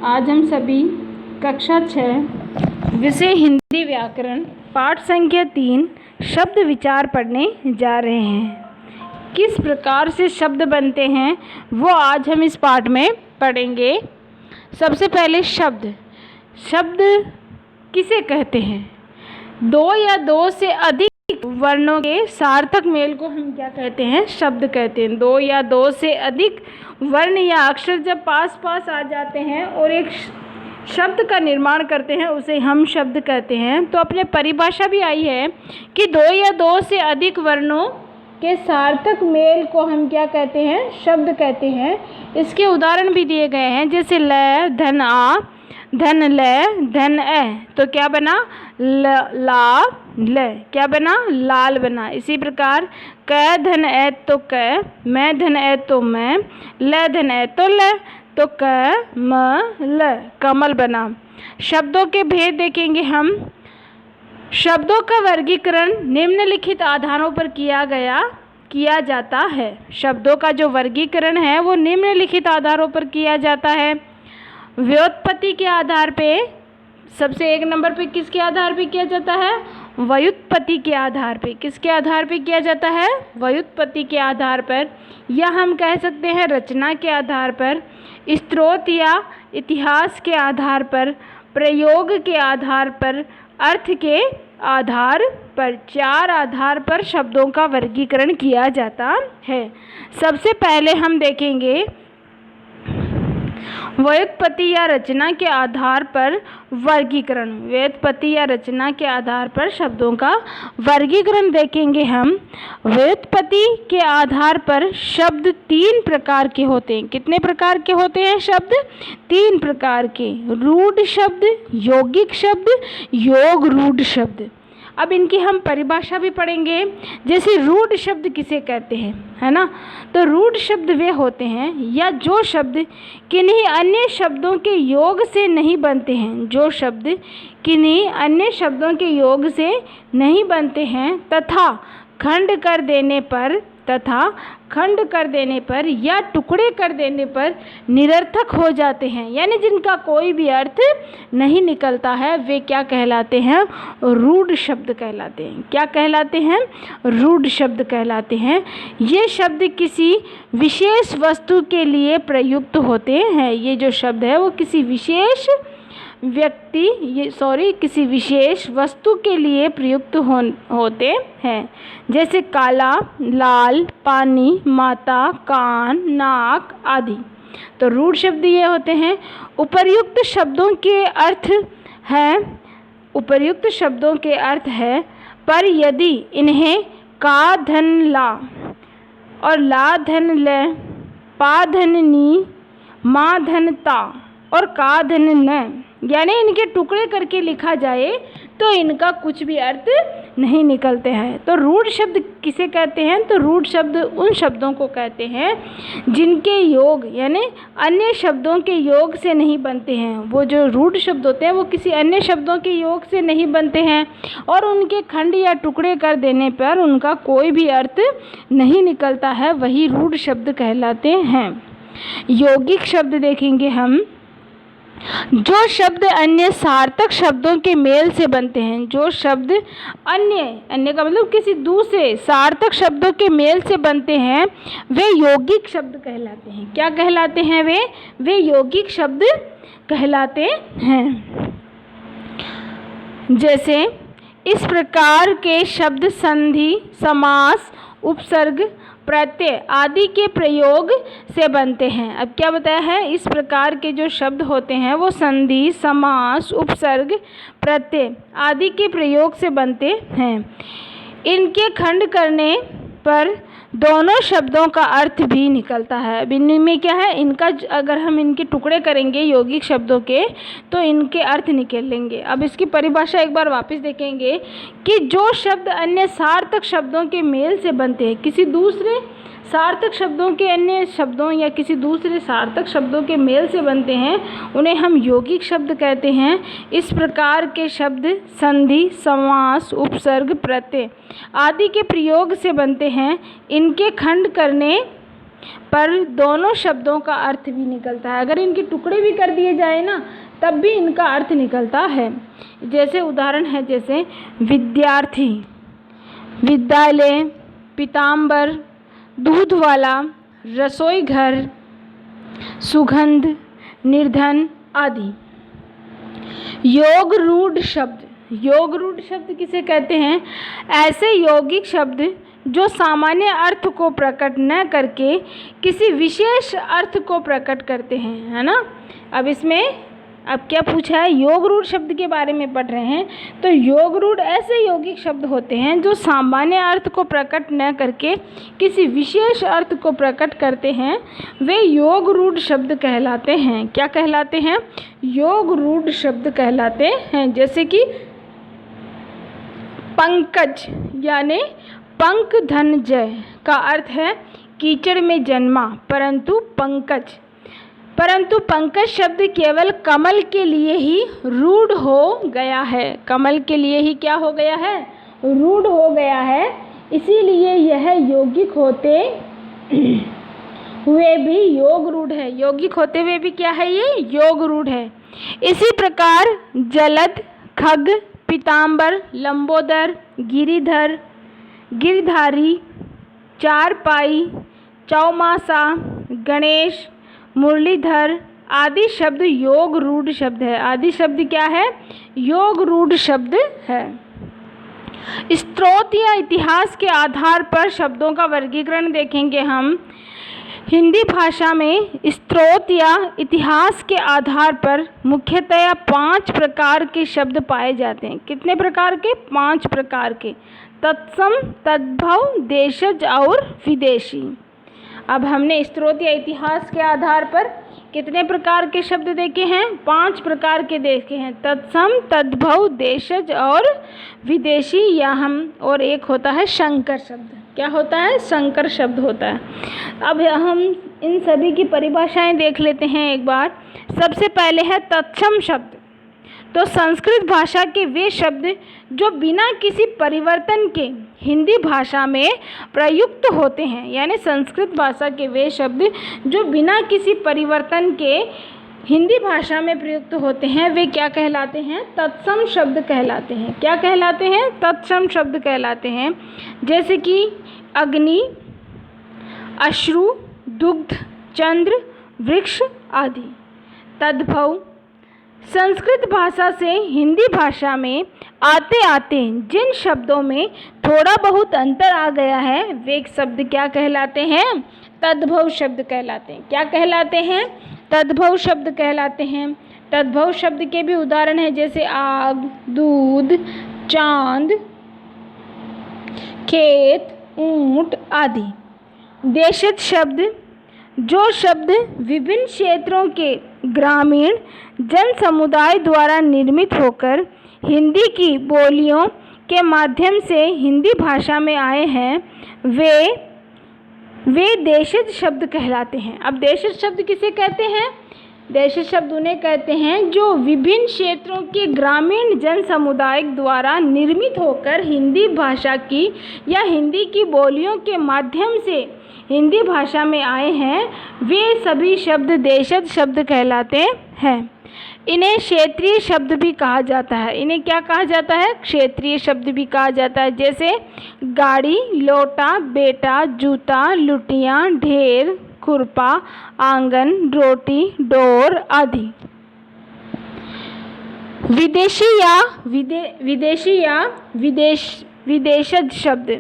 आज हम सभी कक्षा 6 विषय हिंदी व्याकरण पाठ संख्या 3 शब्द विचार पढ़ने जा रहे हैं। किस प्रकार से शब्द बनते हैं वो आज हम इस पाठ में पढ़ेंगे। सबसे पहले शब्द किसे कहते हैं? दो या दो से अधिक वर्णों के सार्थक मेल को हम क्या कहते हैं? शब्द कहते हैं। दो या दो से अधिक वर्ण या अक्षर जब पास पास आ जाते हैं और एक शब्द का निर्माण करते हैं उसे हम शब्द कहते हैं। तो अपने परिभाषा भी आई है कि दो या दो से अधिक वर्णों के सार्थक मेल को हम क्या कहते हैं? शब्द कहते हैं। इसके उदाहरण भी दिए गए हैं, जैसे ल धन आ, धन ल, धन ए, तो क्या बना? ला ल, क्या बना? लाल बना। इसी प्रकार क धन ए तो क, मैं धन ए तो मैं, ल धन ए तो ल, तो क म ल, कमल बना। शब्दों के भेद देखेंगे हम। शब्दों का वर्गीकरण निम्नलिखित आधारों पर किया जाता है। शब्दों का जो वर्गीकरण है वो निम्नलिखित आधारों पर किया जाता है। व्युत्पत्ति के आधार पे, सबसे एक नंबर पे किसके आधार पे किया जाता है? व्युत्पत्ति के आधार पे। किसके आधार पे किया जाता है? व्युत्पत्ति के आधार पर, या हम कह सकते हैं रचना के आधार पर, स्रोत या इतिहास के आधार पर, प्रयोग के आधार पर, अर्थ के आधार पर। चार आधार पर शब्दों का वर्गीकरण किया जाता है। सबसे पहले हम देखेंगे व्युत्पत्ति या रचना के आधार पर वर्गीकरण। व्युत्पत्ति या रचना के आधार पर शब्दों का वर्गीकरण देखेंगे हम। व्युत्पत्ति के आधार पर शब्द तीन प्रकार के होते हैं। कितने प्रकार के होते हैं शब्द? तीन प्रकार के। रूढ़ शब्द, यौगिक शब्द, योग रूढ़ शब्द। अब इनकी हम परिभाषा भी पढ़ेंगे। जैसे रूढ़ शब्द किसे कहते हैं, है ना? तो रूढ़ शब्द वे होते हैं या जो शब्द किन्हीं अन्य शब्दों के योग से नहीं बनते हैं, जो शब्द किन्हीं अन्य शब्दों के योग से नहीं बनते हैं तथा खंड कर देने पर या टुकड़े कर देने पर निरर्थक हो जाते हैं, यानी जिनका कोई भी अर्थ नहीं निकलता है, वे क्या कहलाते हैं? रूढ़ शब्द कहलाते हैं। क्या कहलाते हैं? रूढ़ शब्द कहलाते हैं। ये शब्द किसी विशेष वस्तु के लिए प्रयुक्त होते हैं। ये जो शब्द है वो किसी विशेष किसी विशेष वस्तु के लिए प्रयुक्त होते हैं। जैसे काला, लाल, पानी, माता, कान, नाक आदि। तो रूढ़ शब्द ये होते हैं। उपर्युक्त शब्दों के अर्थ है पर यदि इन्हें का धन ला और ला धन ल, पा धन नी, मा धन ता और का धन न, यानी इनके टुकड़े करके लिखा जाए तो इनका कुछ भी अर्थ नहीं निकलते हैं। तो रूढ़ शब्द किसे कहते हैं? तो रूढ़ शब्द उन शब्दों को कहते हैं जिनके योग यानी अन्य शब्दों के योग से नहीं बनते हैं। वो जो रूढ़ शब्द होते हैं वो किसी अन्य शब्दों के योग से नहीं बनते हैं और उनके खंड या टुकड़े कर देने पर उनका कोई भी अर्थ नहीं निकलता है, वही रूढ़ शब्द कहलाते हैं। यौगिक शब्द देखेंगे हम। जो शब्द अन्य सार्थक शब्दों के मेल से बनते हैं, जो शब्द अन्य का मतलब किसी दूसरे सार्थक शब्दों के मेल से बनते हैं, वे यौगिक शब्द कहलाते हैं। क्या कहलाते हैं वे यौगिक शब्द कहलाते हैं। जैसे इस प्रकार के शब्द संधि, समास, उपसर्ग, प्रत्यय आदि के प्रयोग से बनते हैं। अब क्या बताया है? इस प्रकार के जो शब्द होते हैं वो संधि, समास, उपसर्ग, प्रत्यय आदि के प्रयोग से बनते हैं। इनके खंड करने पर दोनों शब्दों का अर्थ भी निकलता है। अब इनमें क्या है? इनका अगर हम इनके टुकड़े करेंगे यौगिक शब्दों के तो इनके अर्थ निकलेंगे। अब इसकी परिभाषा एक बार वापस देखेंगे कि जो शब्द अन्य सार्थक शब्दों के मेल से बनते हैं, किसी दूसरे सार्थक शब्दों के अन्य शब्दों या किसी दूसरे सार्थक शब्दों के मेल से बनते हैं, उन्हें हम यौगिक शब्द कहते हैं। इस प्रकार के शब्द संधि, समास, उपसर्ग, प्रत्यय आदि के प्रयोग से बनते हैं। इनके खंड करने पर दोनों शब्दों का अर्थ भी निकलता है। अगर इनके टुकड़े भी कर दिए जाए ना तब भी इनका अर्थ निकलता है। जैसे उदाहरण है, जैसे विद्यार्थी, विद्यालय, पीताम्बर, दूध वाला, रसोई घर, सुगंध, निर्धन आदि। योग रूढ़ शब्द, योग रूढ़ शब्द किसे कहते हैं? ऐसे यौगिक शब्द जो सामान्य अर्थ को प्रकट न करके किसी विशेष अर्थ को प्रकट करते हैं, है ना। अब इसमें अब क्या पूछा है? योग रूढ़ शब्द के बारे में पढ़ रहे हैं। तो योग रूढ़ ऐसे यौगिक शब्द होते हैं जो सामान्य अर्थ को प्रकट न करके किसी विशेष अर्थ को प्रकट करते हैं, वे योग रूढ़ शब्द कहलाते हैं। क्या कहलाते हैं? योग रूढ़ शब्द कहलाते हैं। जैसे कि पंकज यानी पंकधनजय का अर्थ है कीचड़ में जन्मा, परंतु पंकज शब्द केवल कमल के लिए ही रूढ़ हो गया है। कमल के लिए ही क्या हो गया है? रूढ़ हो गया है। इसीलिए यह यौगिक होते हुए भी योग रूढ़ है। यौगिक होते हुए भी क्या है? ये योग रूढ़ है। इसी प्रकार जलद, खग, पीताम्बर, लंबोदर, गिरिधर, गिरधारी, चारपाई, चौमासा, गणेश, मुरलीधर आदि शब्द योग रूढ़ शब्द है। आदि शब्द क्या है? योग रूढ़ शब्द है। स्रोत या इतिहास के आधार पर शब्दों का वर्गीकरण देखेंगे हम। हिंदी भाषा में स्रोत या इतिहास के आधार पर मुख्यतया 5 प्रकार के शब्द पाए जाते हैं। कितने प्रकार के? 5 प्रकार के। तत्सम, तद्भव, देशज और विदेशी। अब हमने स्रोत या इतिहास के आधार पर कितने प्रकार के शब्द देखे हैं? 5 प्रकार के देखे हैं। तत्सम, तद्भव, देशज और विदेशी, या और एक होता है संकर शब्द। क्या होता है? संकर शब्द होता है। अब हम इन सभी की परिभाषाएं देख लेते हैं एक बार। सबसे पहले है तत्सम शब्द। तो संस्कृत भाषा के वे शब्द जो बिना किसी परिवर्तन के हिंदी भाषा में प्रयुक्त होते हैं, यानी संस्कृत भाषा के वे शब्द जो बिना किसी परिवर्तन के हिंदी भाषा में प्रयुक्त होते हैं, वे क्या कहलाते हैं? तत्सम शब्द कहलाते हैं। क्या कहलाते हैं? तत्सम शब्द कहलाते हैं। जैसे कि अग्नि, अश्रु, दुग्ध, चंद्र, वृक्ष आदि। तद्भव, संस्कृत भाषा से हिंदी भाषा में आते आते जिन शब्दों में थोड़ा बहुत अंतर आ गया है, वे शब्द क्या कहलाते हैं? तद्भव शब्द कहलाते हैं। क्या कहलाते हैं? तद्भव शब्द कहलाते हैं। तद्भव शब्द के भी उदाहरण हैं, जैसे आग, दूध, चांद, खेत, ऊंट आदि। देशज शब्द, जो शब्द विभिन्न क्षेत्रों के ग्रामीण जन समुदाय द्वारा निर्मित होकर हिंदी की बोलियों के माध्यम से हिंदी भाषा में आए हैं, वे देशज शब्द कहलाते हैं। अब देशज शब्द किसे कहते हैं? देशज शब्द उन्हें कहते हैं जो विभिन्न क्षेत्रों के ग्रामीण जन समुदाय द्वारा निर्मित होकर हिंदी भाषा की या हिंदी की बोलियों के माध्यम से हिंदी भाषा में आए हैं, वे सभी शब्द देशज शब्द कहलाते हैं। इन्हें क्षेत्रीय शब्द भी कहा जाता है। इन्हें क्या कहा जाता है? क्षेत्रीय शब्द भी कहा जाता है। जैसे गाड़ी, लोटा, बेटा, जूता, लुटियाँ, ढेर, खुरपा, आंगन, रोटी, डोर आदि। विदेशज शब्द,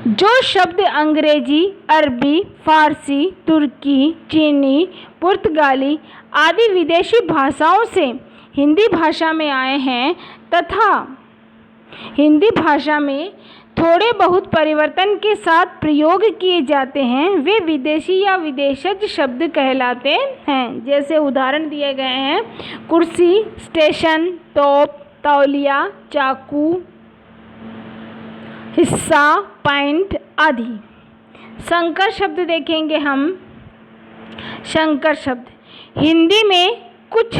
जो शब्द अंग्रेजी, अरबी, फारसी, तुर्की, चीनी, पुर्तगाली आदि विदेशी भाषाओं से हिंदी भाषा में आए हैं तथा हिंदी भाषा में थोड़े बहुत परिवर्तन के साथ प्रयोग किए जाते हैं, वे विदेशी या विदेशज शब्द कहलाते हैं। जैसे उदाहरण दिए गए हैं, कुर्सी, स्टेशन, तोप, तौलिया, चाकू, हिस्सा, पैंट आदि। संकर शब्द देखेंगे हम। संकर शब्द, हिंदी में कुछ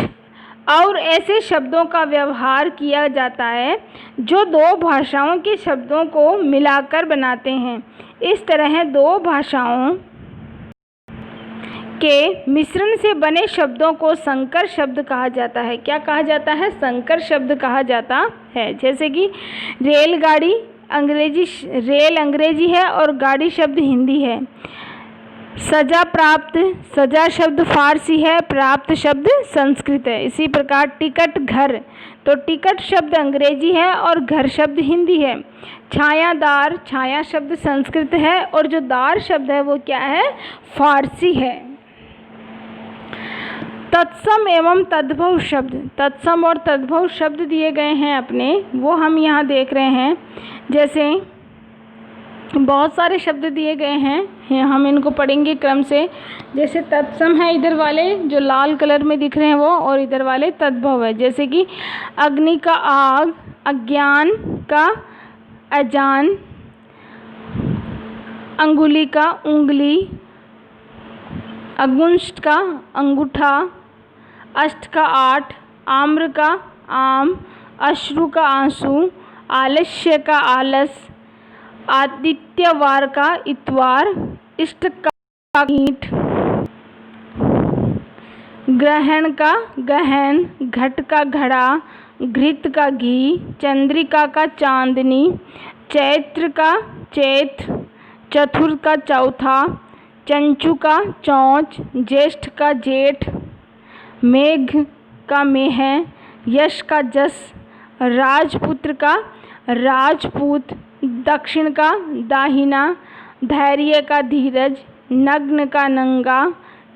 और ऐसे शब्दों का व्यवहार किया जाता है जो दो भाषाओं के शब्दों को मिलाकर बनाते हैं। इस तरह दो भाषाओं के मिश्रण से बने शब्दों को संकर शब्द कहा जाता है। क्या कहा जाता है? संकर शब्द कहा जाता है। जैसे कि रेलगाड़ी रेल अंग्रेजी है और गाड़ी शब्द हिंदी है। सजा प्राप्त, सजा शब्द फारसी है, प्राप्त शब्द संस्कृत है। इसी प्रकार टिकट घर, तो टिकट शब्द अंग्रेजी है और घर शब्द हिंदी है। छायादार, छाया शब्द संस्कृत है और जो दार शब्द है वो क्या है? फारसी है। तत्सम एवं तद्भव शब्द, तत्सम और तद्भव शब्द दिए गए हैं अपने, वो हम यहाँ देख रहे हैं। जैसे बहुत सारे शब्द दिए गए हैं, हम इनको पढ़ेंगे क्रम से। जैसे तत्सम है इधर वाले जो लाल कलर में दिख रहे हैं वो, और इधर वाले तद्भव है। जैसे कि अग्नि का आग, अज्ञान का अजान, अंगुली का उंगली, अंगुष्ठ का अंगूठा, अष्ट का आठ, आम्र का आम, अश्रु का आंसू, आलस्य का आलस, आदित्यवार का इतवार, इष्ट का ईंट, ग्रहण का गहन, घट का घड़ा, घृत का घी, चंद्रिका का चांदनी, चैत्र का चैत, चतुर्थ का चौथा, चंचू का चौंच, ज्येष्ठ का जेठ, मेघ का मेह, यश का जस, राजपुत्र का राजपूत, दक्षिण का दाहिना, धैर्य का धीरज, नग्न का नंगा,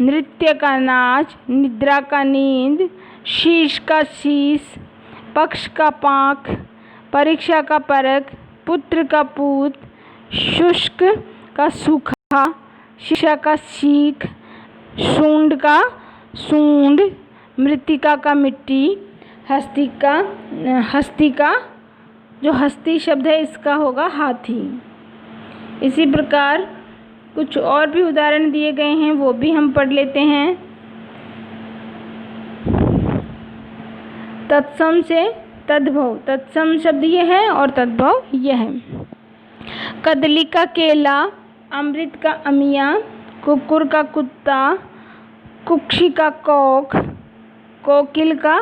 नृत्य का नाच, निद्रा का नींद, शीश का शीश, पक्ष का पाँख, परीक्षा का परख, पुत्र का पूत, शुष्क का सूखा, शिक्षा का सीख, सूंड का सूंड, मृतिका का मिट्टी, हस्ती का जो हस्ती शब्द है इसका होगा हाथी। इसी प्रकार कुछ और भी उदाहरण दिए गए हैं, वो भी हम पढ़ लेते हैं। तत्सम से तद्भव, तत्सम शब्द ये है और तद्भव ये है। कदली का केला, अमृत का अमिया, कुकुर का कुत्ता, कुक्षी का कौक, कोकिल का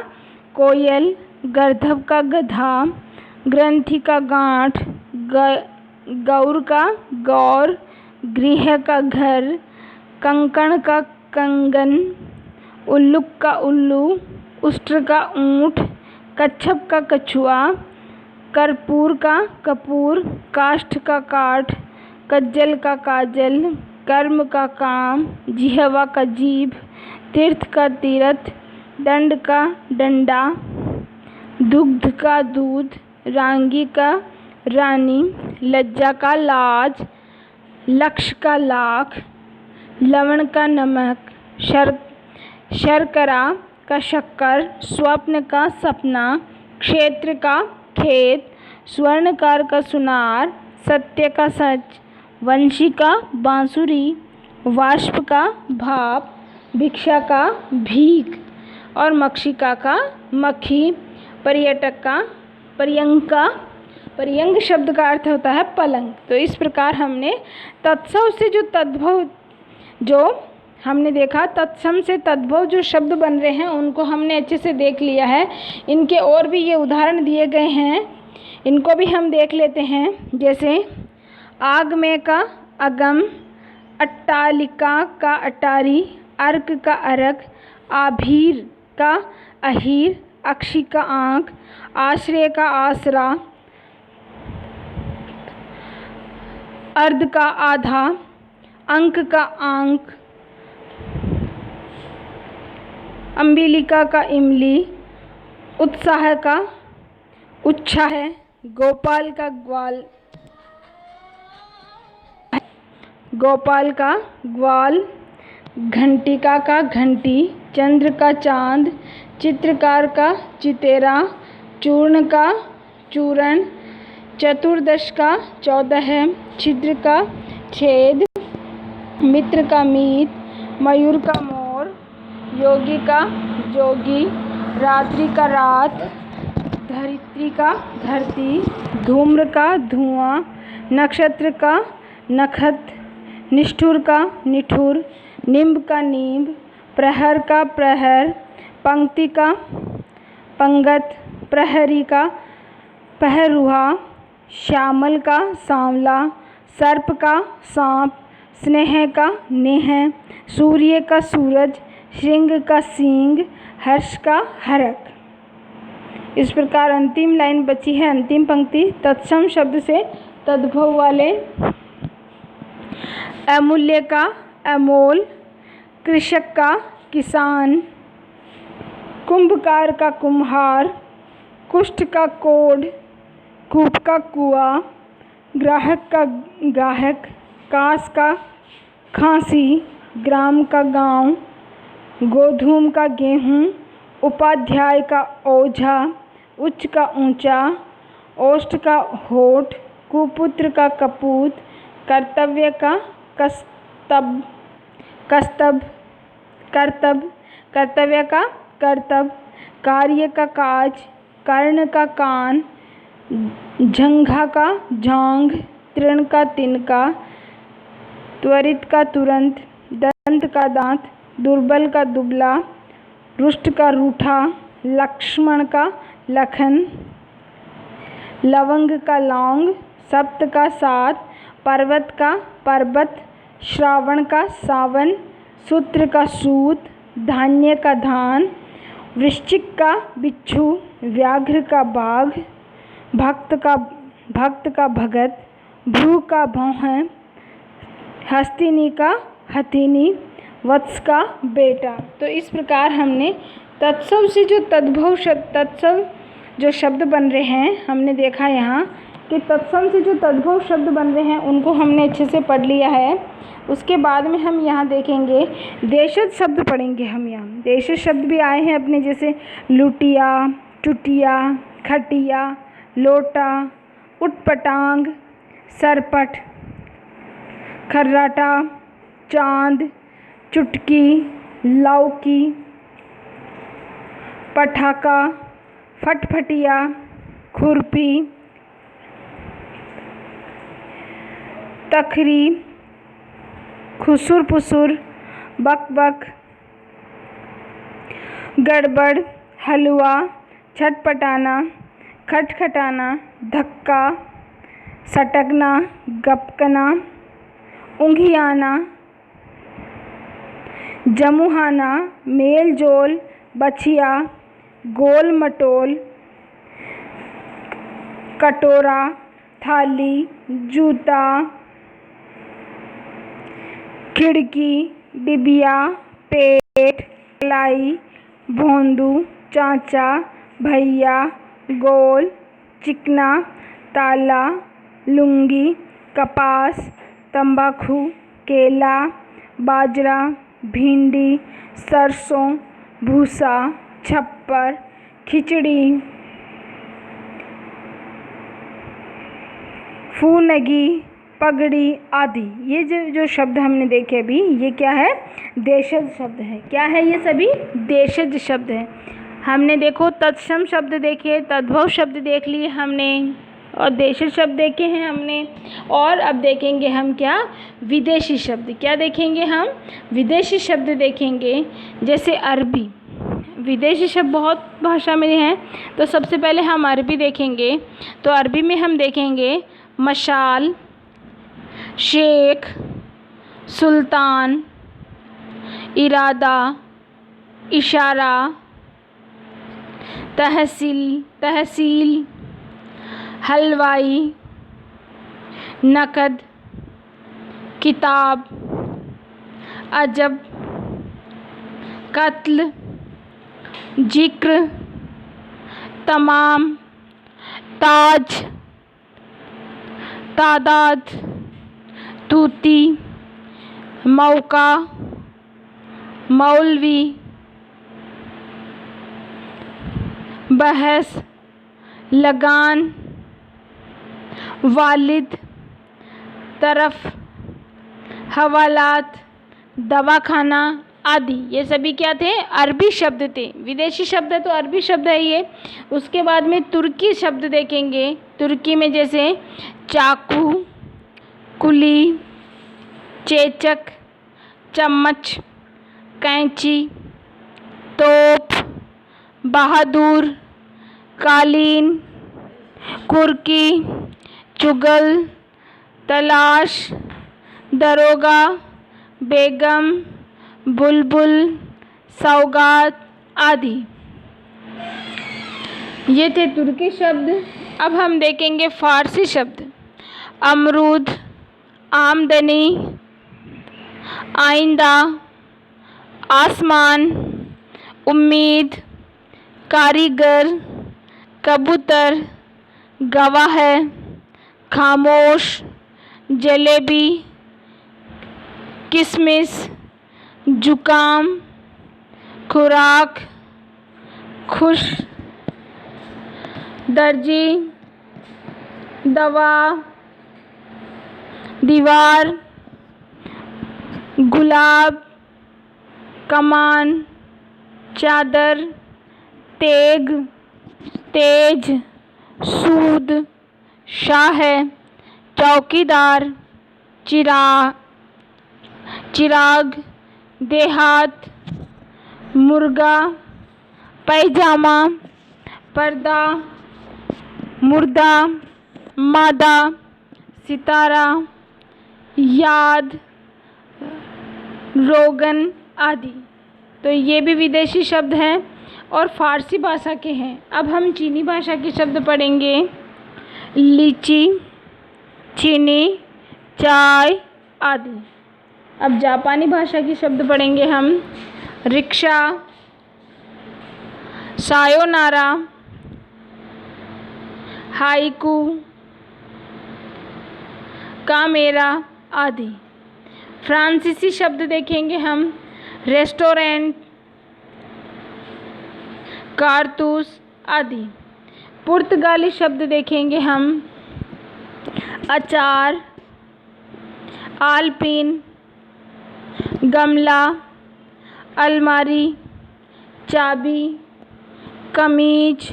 कोयल, गर्दभ का गधा, ग्रंथि का गांठ, गौर का गौर, गृह का घर, कंकण का कंगन, उल्लुक का उल्लू, उष्ट्र का ऊँट, कच्छप का कछुआ, कर्पूर का कपूर, काष्ठ का काठ, कज्जल का काजल, कर्म का काम, जिह्वा का जीभ, तीर्थ का तीर्थ, दंड का डंडा, दुग्ध का दूध, रांगी का रानी, लज्जा का लाज, लक्ष्य का लाख, लवण का नमक, शर्करा का शक्कर, स्वप्न का सपना, क्षेत्र का खेत, स्वर्णकार का सुनार, सत्य का सच, वंशी का बांसुरी, वाष्प का भाप, भिक्षा का भीख और मक्षिका का मक्खी, पर्यटक का पर्यंग शब्द का अर्थ होता है पलंग। तो इस प्रकार हमने तत्सम से जो तद्भव जो हमने देखा, तत्सम से तद्भव जो शब्द बन रहे हैं उनको हमने अच्छे से देख लिया है। इनके और भी ये उदाहरण दिए गए हैं, इनको भी हम देख लेते हैं। जैसे आग में का अगम, अट्टालिका का अटारी, अर्क का अर्क, आभीर का अहीर, अक्षी का आँख, आश्रय का आसरा, अर्ध का आधा, अंक का आंक, अम्बिलिका का इमली, उत्साह का उत्साह, गोपाल का ग्वाल, घंटिका का घंटी, चंद्र का चांद, चित्रकार का चितेरा, चूर्ण का चूरण, चतुर्दश का 14, छिद्र का छेद, मित्र का मीत, मयूर का मोर, योगी का जोगी, रात्रि का रात, धरित्री का धरती, धूम्र का धुआं, नक्षत्र का नखत, निष्ठुर का निठुर, नींब का नींब, प्रहर का प्रहर, पंक्ति का पंगत, प्रहरी का पहरुआ, श्यामल का सांवला, सर्प का सांप, स्नेह का नेह, सूर्य का सूरज, श्रृंग का सींग, हर्ष का हरक। इस प्रकार अंतिम लाइन बची है, अंतिम पंक्ति। तत्सम शब्द से तद्भव वाले अमूल्य का अमोल, कृषक का किसान, कुंभकार का कुम्हार, कुष्ठ का कोढ़, कूप का कुआं, ग्राहक का गाहक, कास का खांसी, ग्राम का गांव, गोधूम का गेहूं, उपाध्याय का ओझा, उच्च का ऊंचा, ओष्ठ का होठ, कुपुत्र का कपूत, कर्तव्य का कस्तब, कर्तव्य का कर्तव्य, कार्य का काज, कर्ण का कान, झंघा का झांग, तृण का तिनका, त्वरित का तुरंत, दंत का दांत, दुर्बल का दुबला, रुष्ट का रूठा, लक्ष्मण का लखन, लवंग का लौंग, सप्त का सात, पर्वत का पर्वत, श्रावण का सावन, सूत्र का सूत, धान्य का धान, वृश्चिक का बिच्छू, व्याघ्र का बाघ, भक्त का भगत, भ्रू का भौहें, हस्तिनी का हथिनी, वत्स का बेटा। तो इस प्रकार हमने तत्सम से जो तद्भव शब्द, तत्सम जो शब्द बन रहे हैं, हमने देखा यहाँ कि तत्सम से जो तद्भव शब्द बन रहे हैं उनको हमने अच्छे से पढ़ लिया है। उसके बाद में हम यहाँ देखेंगे देशज शब्द पढ़ेंगे। हम यहाँ देशज शब्द भी आए हैं अपने, जैसे लुटिया, टुटिया, खटिया, लोटा, उटपटांग, सरपट, खर्राटा, चांद, चुटकी, लौकी, पटाखा, फटफटिया, खुरपी, तखरी, खुसुर पुसुर, बकबक, गड़बड़, हलवा, छटपटाना, खटखटाना, धक्का, सटकना, गपकना, ऊँघियाना, जमुहाना, मेल जोल, बछिया, गोल मटोल, कटोरा, थाली, जूता, खिड़की, डिबिया, पेट, कलाई, भोंदू, चाचा, भैया, गोल, चिकना, ताला, लुंगी, कपास, तंबाकू, केला, बाजरा, भिंडी, सरसों, भूसा, छप्पर, खिचड़ी, फूनगी, पगड़ी आदि। ये जो शब्द हमने देखे अभी, ये क्या है? देशज शब्द है। क्या है ये? सभी देशज शब्द है। हमने देखो तत्सम शब्द देखे, तद्भव शब्द देख लिए हमने, और देशज शब्द देखे हैं हमने। और अब देखेंगे हम क्या? विदेशी शब्द। क्या देखेंगे हम? विदेशी शब्द देखेंगे। जैसे अरबी, विदेशी शब्द बहुत भाषा में हैं, तो सबसे पहले हम अरबी देखेंगे। तो अरबी में हम देखेंगे मशाल, शेख, सुल्तान, इरादा, इशारा, तहसील, हलवाई, नकद, किताब, अजब, कत्ल, जिक्र, तमाम, ताज, तादाद, तूती, मौका, मौलवी, बहस, लगान, वालिद, तरफ, हवालात, दवाखाना आदि। ये सभी क्या थे? अरबी शब्द थे। विदेशी शब्द है तो अरबी शब्द है ये। उसके बाद में तुर्की शब्द देखेंगे। तुर्की में जैसे चाकू, कुली, चेचक, चम्मच, कैंची, तोप, बहादुर, कालीन, कुर्की, चुगल, तलाश, दरोगा, बेगम, बुलबुल, सौगात आदि। ये थे तुर्की शब्द। अब हम देखेंगे फ़ारसी शब्द। अमरूद, आमदनी, आइंदा, आसमान, उम्मीद, कारीगर, कबूतर, गवाह, खामोश, जलेबी, किशमिश, जुकाम, खुराक, खुश, दर्जी, दवा, दीवार, गुलाब, कमान, चादर, तेग, तेज, सूद, शाह, चौकीदार, चिराग, देहात, मुर्गा, पैजामा, पर्दा, मुर्दा, मादा, सितारा, याद, रोगन आदि। तो ये भी विदेशी शब्द हैं और फ़ारसी भाषा के हैं। अब हम चीनी भाषा के शब्द पढ़ेंगे। लीची, चीनी, चाय आदि। अब जापानी भाषा के शब्द पढ़ेंगे हम। रिक्शा, सायोनारा, हाइकू, कामेरा आदि। फ्रांसीसी शब्द देखेंगे हम। रेस्टोरेंट, कारतूस आदि। पुर्तगाली शब्द देखेंगे हम। अचार, आलपीन, गमला, अलमारी, चाबी, कमीज,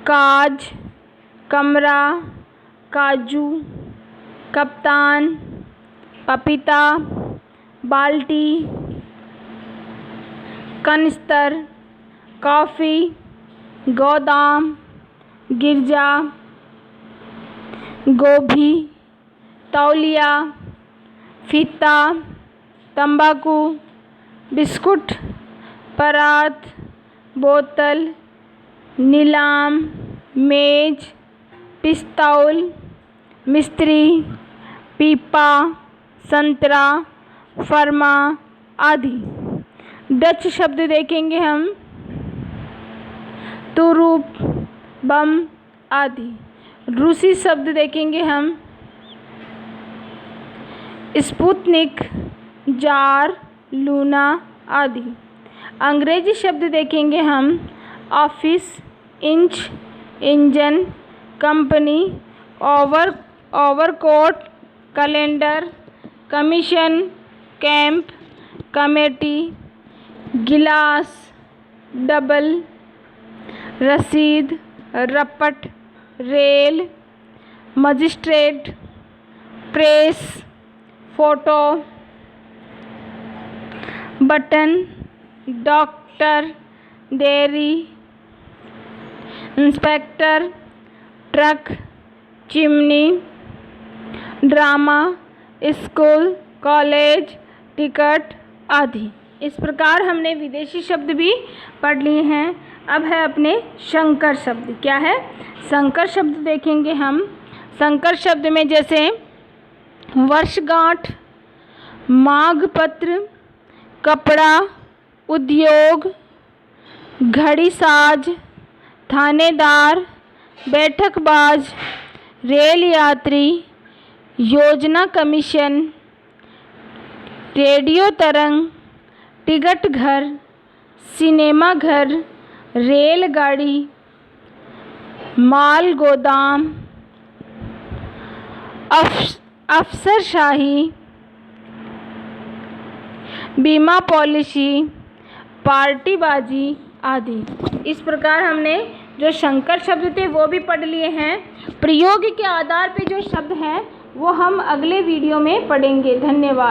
काज, कमरा, काजू, कप्तान, पपीता, बाल्टी, कनिस्तर, कॉफ़ी, गोदाम, गिरजा, गोभी, तौलिया, फीता, तंबाकू, बिस्कुट, परात, बोतल, नीलाम, मेज, पिस्तौल, मिस्त्री, पीपा, संतरा, फरमा आदि। डच शब्द देखेंगे हम। तुरूप, बम आदि। रूसी शब्द देखेंगे हम। स्पुतनिक, जार, लूना आदि। अंग्रेजी शब्द देखेंगे हम। Office, inch, engine, company, overcoat, calendar, commission, camp, committee, गिलास, डबल, रसीद, रपट, rail, magistrate, press, photo, button, doctor, dairy, inspector, truck, chimney, drama, school, college, ticket आदि। इस प्रकार हमने विदेशी शब्द भी पढ़ लिए हैं। अब है अपने संकर शब्द। क्या है? संकर शब्द देखेंगे हम। संकर शब्द में जैसे वर्षगांठ, माघपत्र, कपड़ा, उद्योग, घड़ी साज, थानेदार, बैठकबाज, रेल यात्री, योजना कमीशन, रेडियो तरंग, टिकट घर, सिनेमा घर, रेलगाड़ी, माल गोदाम, अफसरशाही, बीमा पॉलिसी, पार्टीबाजी आदि। इस प्रकार हमने जो संकर शब्द थे वो भी पढ़ लिए हैं। प्रयोग के आधार पे जो शब्द हैं वो हम अगले वीडियो में पढ़ेंगे। धन्यवाद।